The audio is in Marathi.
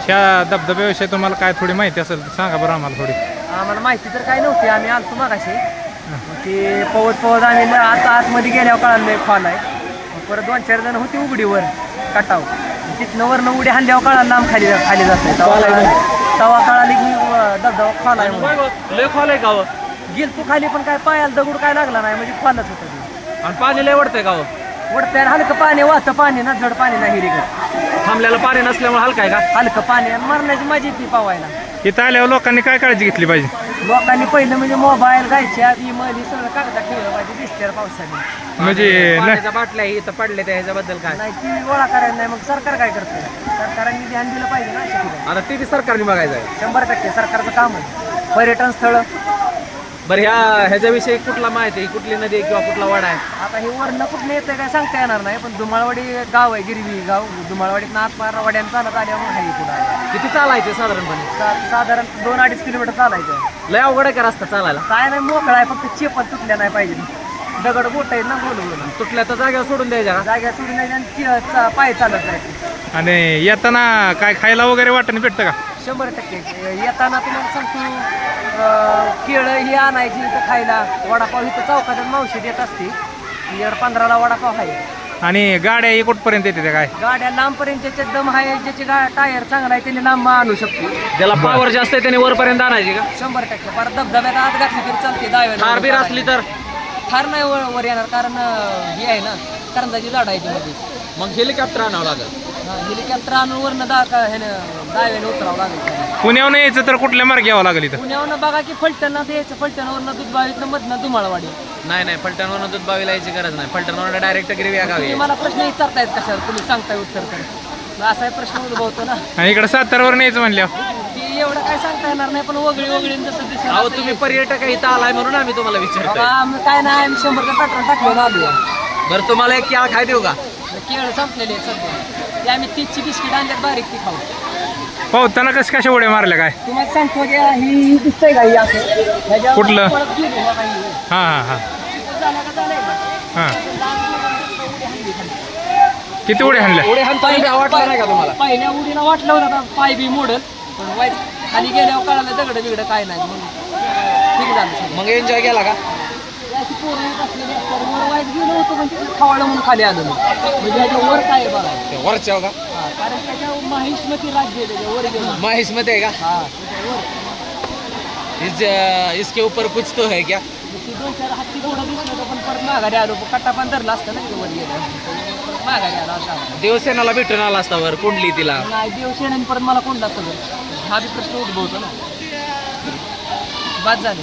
ह्या धबधब्याविषयी तुम्हाला काय थोडी माहिती असेल तर सांगा बरं आम्हाला थोडी. आम्हाला माहिती तर काय नव्हती, आम्ही आलतो मागाशी. ते पवत आम्ही आता आतमध्ये गेल्यावर कळालं फॉल आहे. परत 2-4 जण होती उघडीवर काटाव, तिथनं वरनं उडी हाणल्यावर कळालं लांब खाली जात नाही. तवा कळाली की धबधबा फॉल आहे. लय खोल आहे गाव. गेल तू खाली पण काय पायाला दगड काय लागला नाही, म्हणजे फॉलच होतं. आणि पाणी लय वडतंय गाव. वडतंय हलकं पाणी, वाहतं पाणी ना, जड पाणी नाही हिरीकडे. थांबल्याला पाणी नसल्यामुळे हलका आहे का. हलकं पाणी आणि मरण्याची मजा ती पावायला. इथं आल्यावर लोकांनी काय काळजी घेतली पाहिजे. लोकांनी पहिलं म्हणजे मोबाईल गायच्या इमेल ही सगळं कागदात ठेवलं पाहिजे. दिसते पावसाने म्हणजे पाण्याच्या बाटल्या इथं पडले त्या ह्याच्याबद्दल काय. नाही ती गोळा करायला नाही, मग सरकार काय करतं. सरकारने ध्यान दिलं पाहिजे ना अशा ठिकाणी. आता ते बी सरकारने बघायचं आहे. 100% सरकारचं काम आहे. पर्यटन स्थळ बरं ह्याच्याविषयी कुठला माहिती आहे, कुठली नदी आहे किंवा कुठला वाडा आहे. आता हे वरनं कुठलं येतं काय सांगता येणार नाही, पण धुमाळवाडी गाव आहे, गिरवी गाव. धुमाळवाडीत आतमारवाड्यानं चालत आल्यावर हाय पुढे. किती चालायचं साधारणपणे. साधारण 2-2.5 किलोमीटर चालायचं. लय अवघड आहे का रस्ता चालायला. काय नाही, मोकळा आहे, फक्त चेपल तुटल्या नाही पाहिजे. दगड मोठं आहे ना, बोलवलं तुटल्या तर जागेवर सोडून द्यायच्या का. जाग्या सोडून नाही आणि पाय चालत जायचं. आणि येताना काय खायला वगैरे वाटणे भेटतं का. 100% येताना तुम्हाला सांगतो केळं ही आणायची इथं खायला. वडापाव इथं चौकात मावशी देत असते. 15ला वडापाव आहे. आणि गाड्या कुठपर्यंत येते त्या काय. गाड्या लांबपर्यंत ज्याचे दम आहे, ज्याचे टायर चांगला आहे त्याने लांब आणू शकतो. ज्याला पावर जास्त आहे त्याने वरपर्यंत आणायची का. 100% परत धबधब्यात आत घातली तरी चालते. कार बीर असली तर ठार नाही वर येणार, कारण ही आहे ना करंजाची झाड आहे मध्ये. मग हेलिकॉप्टर आणावं लागेल. हेलिकॉप्टर आणून वरनं दाव्याने उतरावं लागेल. पुण्याहून यायचं तर कुठल्या मार्ग यावं लागेल इथं. पुण्यावरून बघा की फलटणला द्यायचं. फलटणवरनं दूधबावीतनं मधनं धुमाळवाडी. नाही फलटणवरून दूध बावीला यायची गरज नाही. फलटणवरून डायरेक्ट गिरवी या गावी. तुम्ही मला प्रश्न विचारतायत कशावर, तुम्ही सांगताय उत्तर तर असा प्रश्न उद्भवतो ना. आणि इकडे सातारावर यायचं म्हणल्यावर ती एवढं काय सांगता येणार नाही, पण वगळी जसं दिसत. अहो तुम्ही पर्यटक इथं आलाय म्हणून आम्ही तुम्हाला विचारतो. काय नाही, आम्ही 100 पेट्रोल टाकलं आलो. बरं तुम्हाला एक केळं खाय देऊ का. केळं संपलेले आहेत सध्या. ते आम्ही 30ची बिस्किट आणल्यात बारीक ती खाऊ. पावताना कशा उड्या मारल्या काय. तुम्हाला सांगतो की ही दिसतंय का ही असं कुठलं? पळत गेली बघा ही. हां हां झालं का झालंय का? हां. किती उड्या हाणल्या. उड्या हाणताना वाटलं नाही का तुम्हाला. पहिल्या उडीला वाटलं होतं आता पाय बी मोडल, पण वाईट खाली गेल्यावर कळालं दगड बिगड काय नाही, मग ठीक झालं सगळं. मग एन्जॉय केला का. अशी पोरं येत असलेली असतात. वर वाईट गेलं होतं पण तिथे खवाळं म्हणून खाली आलं मी. म्हणजे ह्याच्या वर काय आहे बघा. वरच्या का. हा, कारण त्याच्या महिष्मती राज्य आहे, त्याच्या वर गेलं. महेश मध्ये आहे का. हा त्याच्या वर इसके ऊपर कुछ तो है क्या. ती 2-4 हत्ती थोडं दिसलं होतं, पण परत माघारी आलो. कट्टा पण धरला असतं ना की वर गेलं, परत माघारी आला असता. देवसेनाला भेटून आला असता वर कुंडली तिला. नाही देवसेनेने परत मला कोणला असतं. हा बी प्रश्न उद्भवतो ना. बाद झाले.